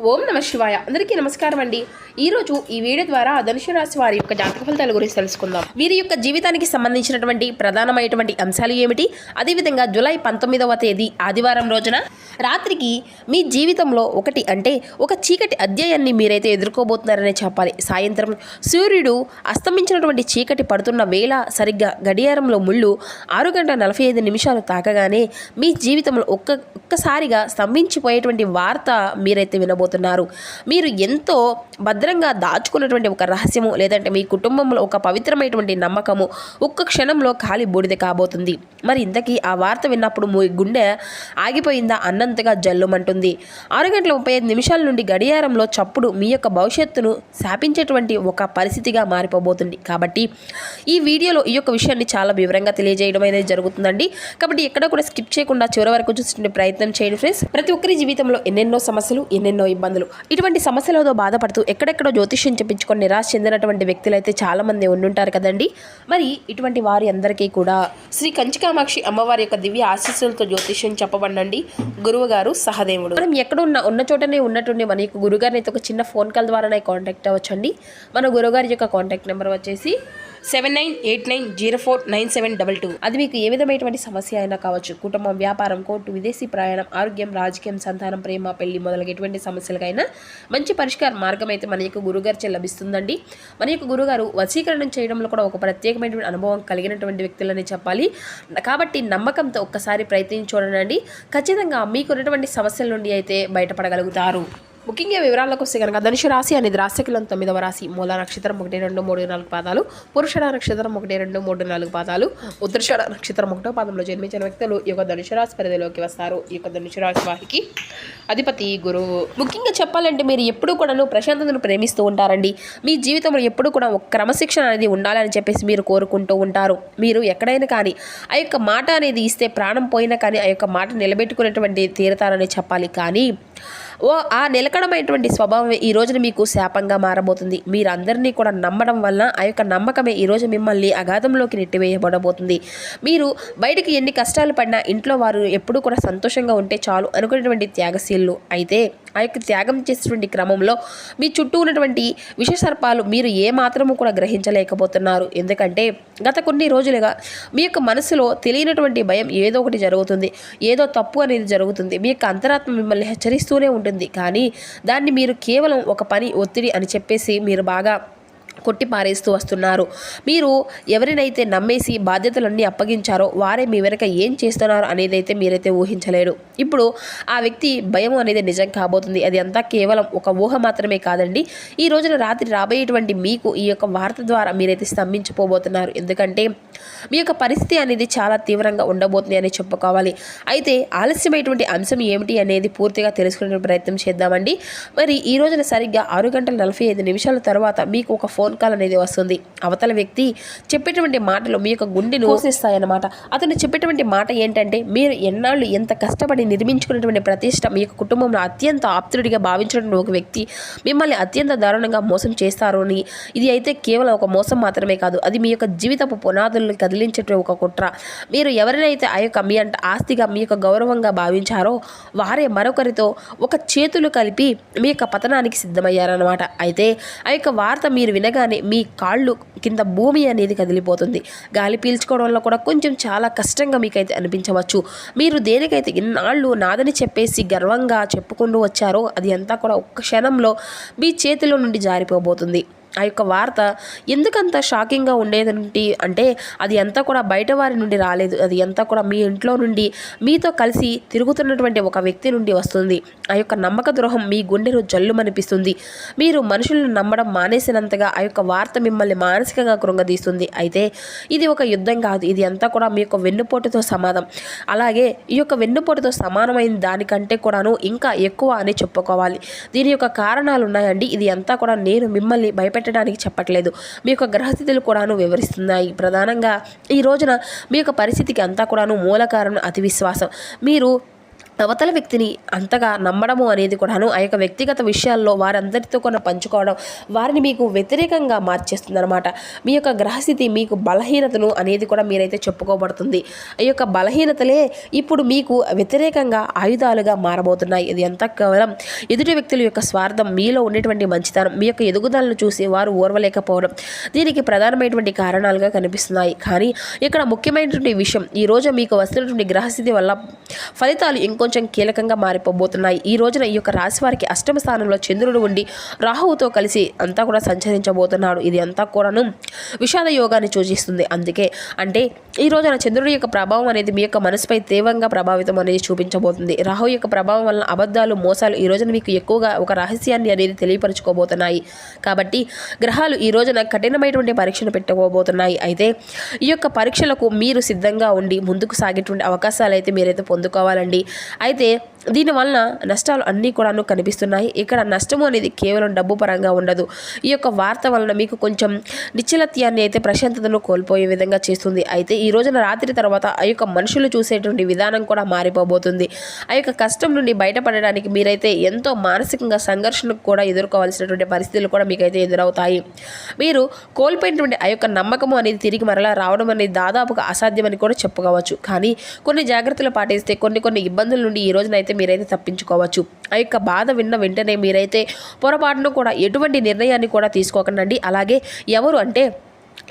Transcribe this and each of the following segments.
ఓం నమ శివాయ. అందరికీ నమస్కారం అండి. ఈరోజు ఈ వీడియో ద్వారా ధనుసు రాశి వారి యొక్క జాతక ఫలితాల గురించి తెలుసుకుందాం. వీరి యొక్క జీవితానికి సంబంధించినటువంటి ప్రధానమైనటువంటి అంశాలు ఏమిటి, అదేవిధంగా జూలై 19వ తేదీ ఆదివారం రోజున రాత్రికి మీ జీవితంలో ఒక చీకటి అధ్యాయాన్ని మీరైతే ఎదుర్కోబోతున్నారనే చెప్పాలి. సాయంత్రం సూర్యుడు అస్తమించినటువంటి చీకటి పడుతున్న వేళ సరిగ్గా గడియారంలో ముళ్ళు 6:45 తాకగానే మీ జీవితంలో ఒక్కసారిగా స్తంభించిపోయేటువంటి వార్త మీరైతే వినబోతున్నారు. మీరు ఎంతో భద్రంగా దాచుకున్నటువంటి ఒక రహస్యము, లేదంటే మీ కుటుంబంలో ఒక పవిత్రమైనటువంటి నమ్మకము ఒక్క క్షణంలో కాలి బూడిద కాబోతుంది. మరి ఇంతకీ ఆ వార్త విన్నప్పుడు మీ గుండె ఆగిపోయిందా అన్నంతగా జల్లుమంటుంది. 6:35 నుండి గడియారంలో చప్పుడు మీ యొక్క భవిష్యత్తును శాపించేటువంటి ఒక పరిస్థితిగా మారిపోబోతుంది. కాబట్టి ఈ వీడియోలో ఈ యొక్క విషయాన్ని చాలా వివరంగా తెలియజేయడం అనేది జరుగుతుందండి. కాబట్టి ఎక్కడ కూడా స్కిప్ చేయకుండా చివరి వరకు చూసుకునే ప్రయత్నం చేయండి ఫ్రెండ్స్. ప్రతి ఒక్కరి జీవితంలో ఎన్నెన్నో సమస్యలు, ఎన్నెన్నో ఇబ్బందులు, ఇటువంటి సమస్యలతో బాధపడుతూ ఎక్కడెక్కడో జ్యోతిష్యం చెప్పించుకొని నిరాశ చెందినటువంటి వ్యక్తులు అయితే చాలా మంది ఉండుంటారు కదండి. మరి ఇటువంటి వారి అందరికీ కూడా శ్రీ కంచికామాక్షి అమ్మవారి యొక్క దివ్య ఆశీస్సులతో జ్యోతిష్యం చెప్పబడండి గురువు గారు సహదేవుడు. మనం ఎక్కడ ఉన్న చోటనే ఉన్నట్టుండి మన యొక్క గురుగారిని అయితే ఒక చిన్న ఫోన్ కాల్ ద్వారానే కాంటాక్ట్ అవ్వచ్చండి. మన గురుగారి యొక్క కాంటాక్ట్ నెంబర్ వచ్చేసి 7989049722. అది మీకు ఏ విధమైనటువంటి సమస్య అయినా కావచ్చు, కుటుంబం, వ్యాపారం, కోర్టు, విదేశీ ప్రయాణం, ఆరోగ్యం, రాజకీయం, సంతానం, ప్రేమ, పెళ్లి మొదలగు ఎటువంటి సమస్యలకైనా మంచి పరిష్కార మార్గం అయితే మన యొక్క గురుగారు లభిస్తుందండి. మన యొక్క గురుగారు వశీకరణం చేయడంలో కూడా ఒక ప్రత్యేకమైనటువంటి అనుభవం కలిగినటువంటి వ్యక్తులని చెప్పాలి. కాబట్టి నమ్మకంతో ఒక్కసారి ప్రయత్నించి చూడండి. ఖచ్చితంగా మీకున్నటువంటి సమస్యల నుండి అయితే బయటపడగలుగుతారు. ముఖ్యంగా వివరాలకు వస్తే కనుక ధనుసు రాశి అనేది రాశికులం 9వ రాశి. మూల నక్షత్రం 1, 2, 3, 4 పాదాలు, పురుషుడ నక్షత్రం 1, 2, 3, 4 పాదాలు, ఉత్తరాషాఢ నక్షత్రం 1వ పాదంలో జన్మించిన వ్యక్తులు ఈ యొక్క ధనుసు రాశి పరిధిలోకి వస్తారు. ఈ యొక్క ధనుసు రాశి వారికి అధిపతి గురువు. ముఖ్యంగా చెప్పాలంటే మీరు ఎప్పుడూ కూడాను ప్రశాంతతను ప్రేమిస్తూ ఉంటారండి. మీ జీవితంలో ఎప్పుడు కూడా ఒక క్రమశిక్షణ అనేది ఉండాలని చెప్పేసి మీరు కోరుకుంటూ ఉంటారు. మీరు ఎక్కడైనా కానీ ఆ యొక్క మాట అనేది ఇస్తే ప్రాణం పోయినా కానీ ఆ యొక్క మాట నిలబెట్టుకునేటువంటి తీరతారని చెప్పాలి. కానీ ఆ నిలకడమైనటువంటి స్వభావం ఈ రోజున మీకు శాపంగా మారబోతుంది. మీరందరినీ కూడా నమ్మడం వల్ల ఆ యొక్క నమ్మకమే ఈరోజు మిమ్మల్ని అగాధంలోకి నెట్టివేయబడబోతుంది. మీరు బయటికి ఎన్ని కష్టాలు పడినా ఇంట్లో వారు ఎప్పుడూ కూడా సంతోషంగా ఉంటే చాలు అనుకునేటువంటి త్యాగశీలు. అయితే ఆ యొక్క త్యాగం చేసేటువంటి క్రమంలో మీ చుట్టూ ఉన్నటువంటి విషసర్పాలు మీరు ఏమాత్రము కూడా గ్రహించలేకపోతున్నారు. ఎందుకంటే గత కొన్ని రోజులుగా మీ యొక్క మనసులో తెలియనటువంటి భయం ఏదో ఒకటి జరుగుతుంది, ఏదో తప్పు అనేది జరుగుతుంది. మీ యొక్క అంతరాత్మ మిమ్మల్ని హెచ్చరిస్తూనే ఉంటుంది. కానీ దాన్ని మీరు కేవలం ఒక పని, ఒత్తిడి అని చెప్పేసి మీరు బాగా కొట్టి పారేస్తూ వస్తున్నారు. మీరు ఎవరినైతే నమ్మేసి బాధ్యతలన్నీ అప్పగించారో వారే మీ వెనక ఏం చేస్తున్నారు అనేది అయితే మీరైతే ఊహించలేరు. ఇప్పుడు ఆ వ్యక్తి భయం అనేది నిజం కాబోతుంది. అది అంతా కేవలం ఒక ఊహ మాత్రమే కాదండి. ఈ రోజున రాత్రి రాబోయేటువంటి మీకు ఈ యొక్క వార్త ద్వారా మీరైతే స్తంభించిపోబోతున్నారు. ఎందుకంటే మీ యొక్క పరిస్థితి అనేది చాలా తీవ్రంగా ఉండబోతుంది అని చెప్పుకోవాలి. అయితే ఆలస్యమైనటువంటి అంశం ఏమిటి అనేది పూర్తిగా తెలుసుకునే ప్రయత్నం చేద్దామండి. మరి ఈ రోజున సరిగ్గా 6:45 తర్వాత మీకు ఒక ఫోన్ కాల్ అనేది వస్తుంది. అవతల వ్యక్తి చెప్పేటువంటి మాటలు మీ యొక్క గుండెను కోసేస్తాయన్నమాట. అతను చెప్పేటువంటి మాట ఏంటంటే, మీరు ఎన్నాళ్ళు ఎంత కష్టపడి నిర్మించుకున్నటువంటి ప్రతిష్ట, మీ యొక్క కుటుంబంలో అత్యంత ఆప్తుడిగా భావించినటువంటి ఒక వ్యక్తి మిమ్మల్ని అత్యంత దారుణంగా మోసం చేస్తారు అని. ఇది అయితే కేవలం ఒక మోసం మాత్రమే కాదు, అది మీ యొక్క జీవితపు పునాదులను కదిలించేటువంటి ఒక కుట్ర. మీరు ఎవరినైతే ఆ యొక్క మీ ఆస్తిగా, మీ యొక్క గౌరవంగా భావించారో వారే మరొకరితో ఒక చేతులు కలిపి మీ యొక్క పతనానికి సిద్ధమయ్యారన్నమాట. అయితే ఆ యొక్క వార్త మీరు వినగానే మీ కాళ్ళు కింద భూమి అనేది కదిలిపోతుంది. గాలి పీల్చుకోవడంలో కూడా కొంచెం చాలా కష్టంగా మీకైతే అనిపించవచ్చు. మీరు దేనికైతే ఇన్నాళ్ళు నాదని చెప్పేసి గర్వంగా చెప్పుకుంటూ వచ్చారో అది అంతా కూడా ఒక్క క్షణంలో మీ చేతిలో నుండి జారిపోబోతుంది. ఆ యొక్క వార్త ఎందుకంత షాకింగ్గా ఉండేది అంటే అది అంతా కూడా బయట వారి నుండి రాలేదు. అది అంతా కూడా మీ ఇంట్లో నుండి మీతో కలిసి తిరుగుతున్నటువంటి ఒక వ్యక్తి నుండి వస్తుంది. ఆ యొక్క నమ్మక ద్రోహం మీ గుండెను జల్లుమనిపిస్తుంది. మీరు మనుషులను నమ్మడం మానేసినంతగా ఆ యొక్క వార్త మిమ్మల్ని మానసికంగా కృంగదీస్తుంది. అయితే ఇది ఒక యుద్ధం కాదు, ఇది అంతా కూడా మీ యొక్క వెన్నుపోటుతో సమానం. అలాగే ఈ యొక్క వెన్నుపోటుతో సమానమైన దానికంటే కూడాను ఇంకా ఎక్కువ అని చెప్పుకోవాలి. దీని యొక్క కారణాలు ఉన్నాయండి. ఇది అంతా కూడా నేను మిమ్మల్ని భయపెట్టడానికి చెప్పట్లేదు, మీ యొక్క గ్రహస్థితులు కూడాను వివరిస్తున్నాయి. ప్రధానంగా ఈ రోజున మీ యొక్క పరిస్థితికి అంతా కూడాను మూల కారణం అతి విశ్వాసం. మీరు అవతల వ్యక్తిని అంతగా నమ్మడము అనేది కూడాను ఆ యొక్క వ్యక్తిగత విషయాల్లో వారందరితో కూడా పంచుకోవడం వారిని మీకు వ్యతిరేకంగా మార్చేస్తుంది అనమాట. మీ యొక్క గ్రహస్థితి మీకు బలహీనతను అనేది కూడా మీరైతే చెప్పుకోబడుతుంది. ఈ యొక్క బలహీనతలే ఇప్పుడు మీకు వ్యతిరేకంగా ఆయుధాలుగా మారబోతున్నాయి. ఇది ఎంత కేవలం ఎదుటి వ్యక్తుల యొక్క స్వార్థం, మీలో ఉండేటువంటి మంచితనం, మీ యొక్క ఎదుగుదలను చూసి వారు ఓర్వలేకపోవడం దీనికి ప్రధానమైనటువంటి కారణాలుగా కనిపిస్తున్నాయి. కానీ ఇక్కడ ముఖ్యమైనటువంటి విషయం, ఈరోజు మీకు వస్తున్నటువంటి గ్రహస్థితి వల్ల ఫలితాలు ఇంకొంచెం కీలకంగా మారిపోబోతున్నాయి. ఈ రోజున ఈ యొక్క రాశి వారికి అష్టమ స్థానంలో చంద్రుడు ఉండి రాహువుతో కలిసి అంతా కూడా సంచరించబోతున్నాడు. ఇది అంతా కూడాను విషాద యోగాన్ని సూచిస్తుంది. అందుకే అంటే ఈ రోజున చంద్రుడి యొక్క ప్రభావం అనేది మీ యొక్క మనసుపై తీవ్రంగా ప్రభావితం అనేది చూపించబోతుంది. రాహు యొక్క ప్రభావం వలన అబద్ధాలు, మోసాలు ఈ రోజున మీకు ఎక్కువగా ఒక రహస్యాన్ని అనేది తెలియపరచుకోబోతున్నాయి. కాబట్టి గ్రహాలు ఈ రోజున కఠినమైనటువంటి పరీక్షను పెట్టుకోబోతున్నాయి. అయితే ఈ యొక్క పరీక్షలకు మీరు సిద్ధంగా ఉండి ముందుకు సాగేటువంటి అవకాశాలు అయితే మీరైతే పొందుకోవాలండి. అయితే దీనివలన నష్టాలు అన్నీ కూడాను కనిపిస్తున్నాయి. ఇక్కడ నష్టము అనేది కేవలం డబ్బు పరంగా ఉండదు. ఈ యొక్క వార్త వలన మీకు కొంచెం నిశ్చలత్యాన్ని అయితే ప్రశాంతతను కోల్పోయే విధంగా చేస్తుంది. అయితే ఈ రోజున రాత్రి తర్వాత ఆ యొక్క మనుషులు చూసేటువంటి విధానం కూడా మారిపోబోతుంది. ఆ యొక్క కష్టం నుండి బయటపడడానికి మీరైతే ఎంతో మానసికంగా సంఘర్షణకు కూడా ఎదుర్కోవాల్సినటువంటి పరిస్థితులు కూడా మీకైతే ఎదురవుతాయి. మీరు కోల్పోయినటువంటి ఆ యొక్క నమ్మకము అనేది తిరిగి మరలా రావడం అనేది దాదాపుగా అసాధ్యమని కూడా చెప్పుకోవచ్చు. కానీ కొన్ని జాగ్రత్తలు పాటిస్తే కొన్ని ఇబ్బందుల నుండి ఈ రోజున అయితే మీరైతే తప్పించుకోవచ్చు. ఆ యొక్క బాధ విన్న వెంటనే మీరైతే పొరపాటును కూడా ఎటువంటి నిర్ణయాన్ని కూడా తీసుకోకండి. అలాగే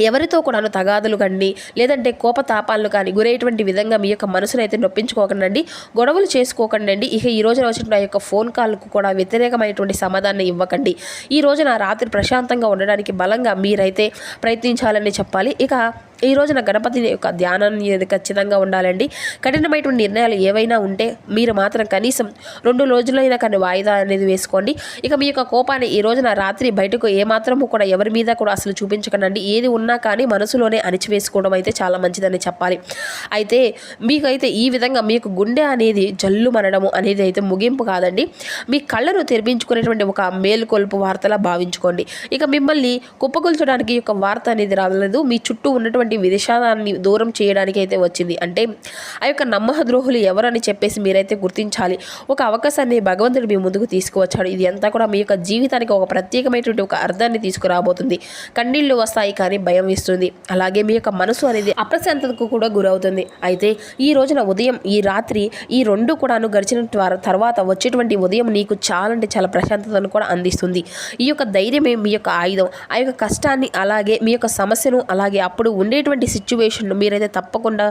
ఎవరితో కూడాను తగాదులు కానీ లేదంటే కోపతాపాలను కానీ గురయ్యేటువంటి విధంగా మీ యొక్క మనసును అయితే నొప్పించుకోకండి, గొడవలు చేసుకోకండి. ఇక ఈ రోజున వచ్చిన ఆ యొక్క ఫోన్ కాల్కు కూడా వ్యతిరేకమైనటువంటి సమాధానం ఇవ్వకండి. ఈ రోజున రాత్రి ప్రశాంతంగా ఉండడానికి బలంగా మీరైతే ప్రయత్నించాలని చెప్పాలి. ఇక ఈ రోజున గణపతి యొక్క ధ్యానాన్ని ఖచ్చితంగా ఉండాలండి. కఠినమైనటువంటి నిర్ణయాలు ఏవైనా ఉంటే మీరు మాత్రం కనీసం 2 రోజులైనా కానీ వాయిదా అనేది వేసుకోండి. ఇక మీ యొక్క కోపాన్ని ఈ రోజున రాత్రి బయటకు ఏమాత్రము కూడా ఎవరి మీద కూడా అసలు చూపించకండి. ఏది ఉన్నా కానీ మనసులోనే అణిచివేసుకోవడం అయితే చాలా మంచిదని చెప్పాలి. అయితే మీకైతే ఈ విధంగా మీకు గుండె అనేది జల్లు మనడము అనేది అయితే ముగింపు కాదండి. మీ కళ్ళను తెరిపించుకునేటువంటి ఒక మేలుకొల్పు వార్తలా భావించుకోండి. ఇక మిమ్మల్ని కుప్పగొల్చడానికి ఈ యొక్క వార్త అనేది రాలేదు. మీ చుట్టూ ఉన్నటువంటి విదేశాన్ని దూరం చేయడానికి అయితే వచ్చింది. అంటే ఆ యొక్క నమ్మక ద్రోహులు ఎవరని చెప్పేసి మీరైతే గుర్తించాలి. ఒక అవకాశాన్ని భగవంతుడు మీ ముందుకు తీసుకువచ్చాడు. ఇది అంతా కూడా మీ యొక్క జీవితానికి ఒక ప్రత్యేకమైనటువంటి ఒక అర్థాన్ని తీసుకురాబోతుంది. కన్నీళ్లు వస్తాయి కానీ భయం ఇస్తుంది. అలాగే మీ యొక్క మనసు అనేది అప్రశాంతతకు కూడా గురవుతుంది. అయితే ఈ రోజున ఉదయం ఈ రాత్రి ఈ 2 కూడాను గడిచిన తర్వాత వచ్చేటువంటి ఉదయం నీకు చాలా ప్రశాంతతను కూడా అందిస్తుంది. ఈ యొక్క ధైర్యమే మీ యొక్క ఆయుధం. ఆ యొక్క కష్టాన్ని అలాగే మీ యొక్క సమస్యను అలాగే అప్పుడు ఉండేటువంటి సిచ్యువేషన్ మీరైతే తప్పకుండా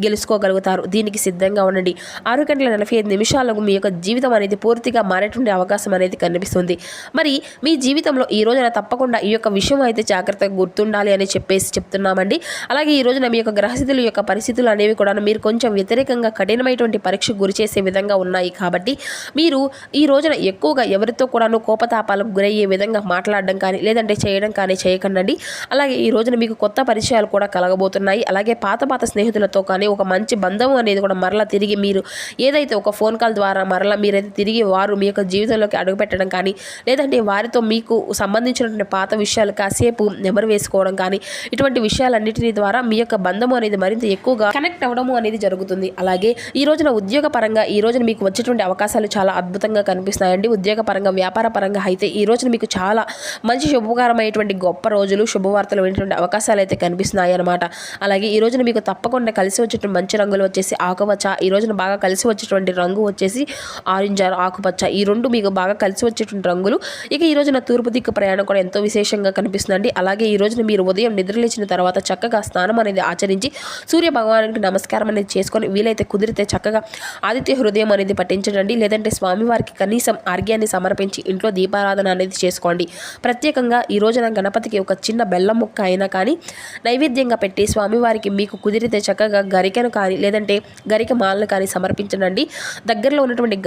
గెలుచుకోగలుగుతారు. దీనికి సిద్ధంగా ఉండండి. 6:45 మీ యొక్క జీవితం అనేది పూర్తిగా మారేటువంటి అవకాశం అనేది కనిపిస్తుంది. మరి మీ జీవితంలో ఈ రోజున తప్పకుండా ఈ యొక్క విషయం అయితే జాగ్రత్తగా గుర్తుండాలి అని చెప్పేసి చెప్తున్నామండి. అలాగే ఈ రోజున మీ యొక్క గ్రహస్థితుల యొక్క పరిస్థితులు అనేవి కూడా మీరు కొంచెం వ్యతిరేకంగా కఠినమైనటువంటి పరీక్షకు గురి చేసే విధంగా ఉన్నాయి. కాబట్టి మీరు ఈ రోజున ఎక్కువగా ఎవరితో కూడాను కోపతాపాలకు గురయ్యే విధంగా మాట్లాడడం కానీ లేదంటే చేయడం కానీ చేయకండి. అలాగే ఈ రోజున మీకు కొత్త పరిచయాలు కూడా కలగబోతున్నాయి. అలాగే పాత స్నేహితులతో కానీ ఒక మంచి బంధం అనేది కూడా మరలా తిరిగి మీరు ఏదైతే ఒక ఫోన్ కాల్ ద్వారా మరలా మీరైతే తిరిగి వారు మీ యొక్క జీవితంలోకి అడుగుపెట్టడం కానీ లేదంటే వారితో మీకు సంబంధించినటువంటి పాత విషయాలు కాసేపు నెమరు వేసుకోవడం కానీ ఇటువంటి విషయాలన్నింటినీ ద్వారా మీ యొక్క బంధము అనేది మరింత ఎక్కువగా కనెక్ట్ అవ్వడము అనేది జరుగుతుంది. అలాగే ఈ రోజున ఉద్యోగ పరంగా ఈ రోజున మీకు వచ్చేటువంటి అవకాశాలు చాలా అద్భుతంగా కనిపిస్తున్నాయండి. ఉద్యోగ పరంగా వ్యాపార పరంగా అయితే ఈ రోజున మీకు చాలా మంచి శుభకరమైనటువంటి గొప్ప రోజులు శుభవార్తలు వినేటువంటి అవకాశాలు అయితే కనిపిస్తున్నాయి అన్నమాట. అలాగే ఈ రోజున మీకు తప్పకుండా కలిసి వచ్చేటువంటి మంచి రంగులు వచ్చేసి ఆకుపచ్చ, ఈ రోజున బాగా కలిసి వచ్చేటువంటి రంగు వచ్చేసి ఆరెంజ్ ఆకుపచ్చ, ఈ 2 మీకు బాగా కలిసి వచ్చేటువంటి రంగులు. ఇక ఈ రోజున తూర్పు దిక్కు ప్రయాణం కూడా ఎంతో విశేషంగా కనిపిస్తుందండి. అలాగే ఈ రోజున మీరు ఉదయం నిద్రలేచిన తర్వాత చక్కగా స్నానం అనేది ఆచరించి సూర్య భగవానునికి నమస్కారం అనేది చేసుకొని వీలైతే కుదిరితే చక్కగా ఆదిత్య హృదయం అనేది పఠించండి. లేదంటే స్వామివారికి కనీసం ఆర్గ్యాన్ని సమర్పించి ఇంట్లో దీపారాధన అనేది చేసుకోండి. ప్రత్యేకంగా ఈ రోజున గణపతికి ఒక చిన్న బెల్లం ముక్క అయినా కానీ నైవేద్యంగా పెట్టి స్వామివారికి మీకు కుదిరితే చక్కగా గరికను కానీ లేదంటే గరిక మాలను కానీ సమర్పించండి. దగ్గరలో ఉన్నటువంటి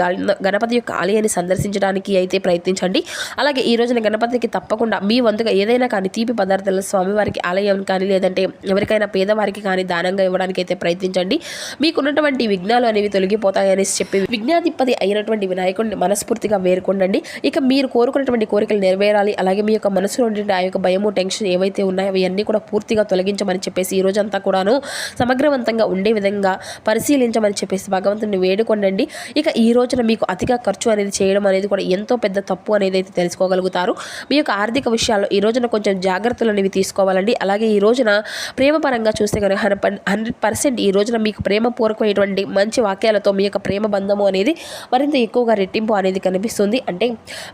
గణపతి యొక్క ఆలయాన్ని సందర్శించడానికి అయితే ప్రయత్నించండి. అలాగే ఈ రోజున గణపతికి తప్పకుండా మీ వంతుగా ఏదైనా కానీ తీపి పదార్థాలు స్వామివారికి ఆలయం కానీ లేదంటే ఎవరికైనా పేదవారికి కానీ దానంగా ఇవ్వడానికి అయితే ప్రయత్నించండి. మీకున్నటువంటి విఘ్నాలు అనేవి తొలగిపోతాయని చెప్పి విఘ్నాధిపతి అయినటువంటి వినాయకుడిని మనస్ఫూర్తిగా వేరుకోండి. ఇక మీరు కోరుకున్నటువంటి కోరికలు నెరవేరాలి. అలాగే మీ యొక్క మనసులో ఉండే ఆ యొక్క భయము టెన్షన్ ఏవైతే ఉన్నాయో అవన్నీ కూడా పూర్తిగా తొలగించమని చేసుకోవాలని చెప్పేసి ఈ రోజంతా కూడాను సమగ్రవంతంగా ఉండే విధంగా పరిశీలించమని చెప్పేసి భగవంతుని వేడుకోండి. ఇక ఈ రోజున మీకు అతిగా ఖర్చు అనేది చేయడం అనేది కూడా ఎంతో పెద్ద తప్పు అనేది అయితే తెలుసుకోగలుగుతారు. మీ యొక్క ఆర్థిక విషయాల్లో ఈ రోజున కొంచెం జాగ్రత్తలు అనేవి తీసుకోవాలండి. అలాగే ఈ రోజున ప్రేమపరంగా చూస్తే కనుక 100% ఈ రోజున మీకు ప్రేమపూర్వకమైనటువంటి మంచి వాక్యాలతో మీ యొక్క ప్రేమ బంధము అనేది మరింత ఎక్కువగా రెట్టింపు అనేది కనిపిస్తుంది. అంటే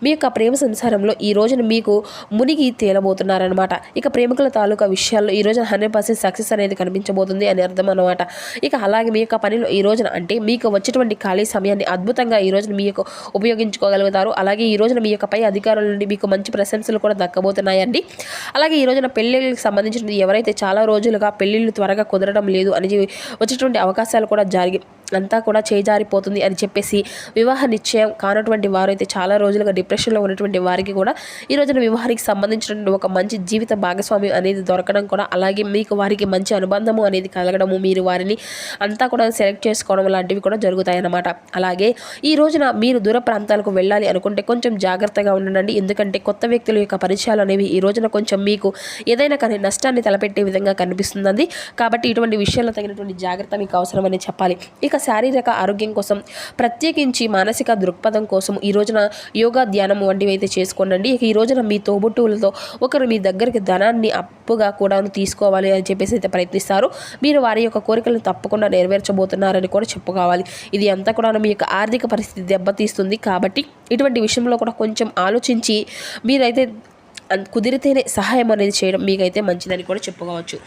మీ యొక్క ప్రేమ సంసారంలో ఈ రోజున మీకు మునిగి తేలబోతున్నారనమాట. ఇక ప్రేమికుల తాలూకా విషయాల్లో ఈ రోజున 100% సక్సెస్ అనేది కనిపించబోతుంది అని అర్థం అనమాట. ఇక అలాగే మీ యొక్క పనిలో ఈ రోజున అంటే మీకు వచ్చేటువంటి ఖాళీ సమయాన్ని అద్భుతంగా ఈ రోజున మీ యొక్క ఉపయోగించుకోగలుగుతారు. అలాగే ఈ రోజున మీ యొక్క పై అధికారుల నుండి మీకు మంచి ప్రశంసలు కూడా దక్కబోతున్నాయండి. అలాగే ఈ రోజున పెళ్ళిళ్ళకి సంబంధించిన ఎవరైతే చాలా రోజులుగా పెళ్ళిళ్ళు త్వరగా కుదరడం లేదు అని వచ్చేటువంటి అవకాశాలు కూడా అంతా కూడా చేజారిపోతుంది అని చెప్పేసి వివాహ నిశ్చయం కానటువంటి వారైతే చాలా రోజులుగా డిప్రెషన్లో ఉన్నటువంటి వారికి కూడా ఈ రోజున వివాహానికి సంబంధించినటువంటి ఒక మంచి జీవిత భాగస్వామ్యం అనేది దొరకడం కూడా, అలాగే మీకు వారికి మంచి అనుబంధము అనేది కలగడము, మీరు వారిని అంతా కూడా సెలెక్ట్ చేసుకోవడం లాంటివి కూడా జరుగుతాయన్నమాట. అలాగే ఈ రోజున మీరు దూర ప్రాంతాలకు వెళ్ళాలి అనుకుంటే కొంచెం జాగ్రత్తగా ఉండండి. ఎందుకంటే కొత్త వ్యక్తుల యొక్క పరిచయాలు అనేవి ఈ రోజున కొంచెం మీకు ఏదైనా కానీ నష్టాన్ని తలపెట్టే విధంగా కనిపిస్తుంది. కాబట్టి ఇటువంటి విషయాల్లో తగినటువంటి జాగ్రత్త మీకు అవసరమని చెప్పాలి. ఇక శారీరక ఆరోగ్యం కోసం ప్రత్యేకించి మానసిక దృక్పథం కోసం ఈ రోజున యోగా, ధ్యానం వంటివి అయితే చేసుకోండి. ఇక ఈ రోజున మీ తోబుట్టువులతో ఒకరు మీ దగ్గరికి ధనాన్ని అప్పుగా కూడా తీసుకోవాలి అని చెప్పేసి అయితే ప్రయత్నిస్తారు. మీరు వారి యొక్క కోరికలను తప్పకుండా నెరవేర్చబోతున్నారని కూడా చెప్పుకోవాలి. ఇది అంతా కూడా మీ యొక్క ఆర్థిక పరిస్థితి దెబ్బతీస్తుంది. కాబట్టి ఇటువంటి విషయంలో కూడా కొంచెం ఆలోచించి మీరైతే కుదిరితేనే సహాయం అనేది చేయడం మీకైతే మంచిదని కూడా చెప్పుకోవచ్చు.